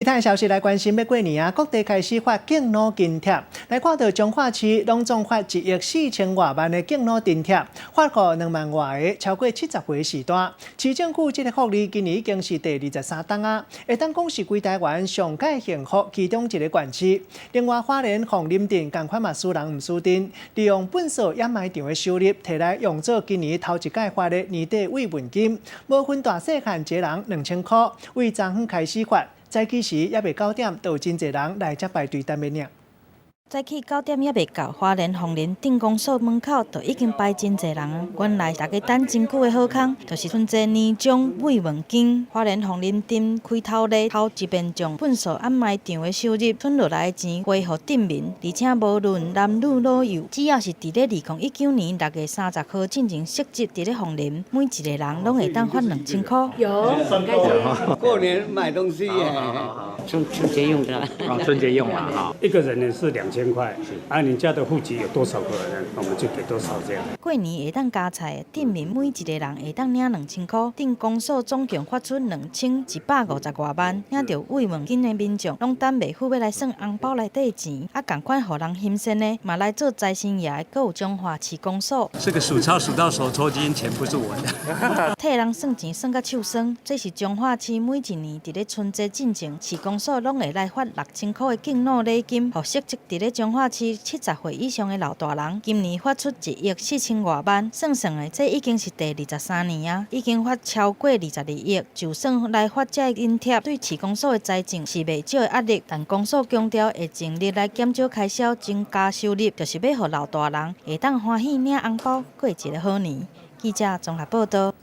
其他消息来关心，要过年啊，各地开始发敬老津贴。来看到彰化市拢总发1亿4千多万的敬老津贴，发给2万外个超过70岁时段。市政府这个福利今年已经是第23档啊，会当讲是规台湾上界幸福其中一个县市。另外，花莲凤林镇同款嘛，输人唔输阵，利用本所掩埋场的收入，摕来用作今年头一届发的年底慰问金，无分大细汉，一人2000块，为昨昏开始发。早起时也未9点，都有真侪人来这排队等面领。早起9点也未到，花莲凤林镇公所门口就已经排真侪人。原来大家等真久的好康，就是春节年终慰问金。花莲凤林镇开头日头一遍将本所掩埋场的收入存落来的钱归予镇民，而且无论男女老幼，只要是伫咧2019年6月30号进行设籍伫咧凤林，每一个人拢会当发2000块。有，过年买东西耶。春节用的，春节用嘛哈，一个人呢是2000块，啊，你家的户籍有多少个人，我们就给多少这样。过年会当加菜，镇民每一个人会当领2000块，镇公所总共发出2150多万，领到慰问金的民众，拢等袂赴要来算红包内底的钱，啊，同款互人心善的，嘛来做财神爷，阁有彰化市公所。这个数钞数到手抽筋，钱不是我的。替人算钱算到手酸，这是彰化市每一年伫咧春节进前，市公所拢会来发6000块的敬老礼金，互设籍伫咧彰化市70岁以上的老大人。今年发出1亿4千多万，算的这已经是第23年啊，已经发超过22亿。就算来发这津贴，对市公所的财政是袂少的压力，但公所强调会尽力来减少开销，增加收入，就是要互老大人会当欢喜领红包，过一个好年。记者综合报道。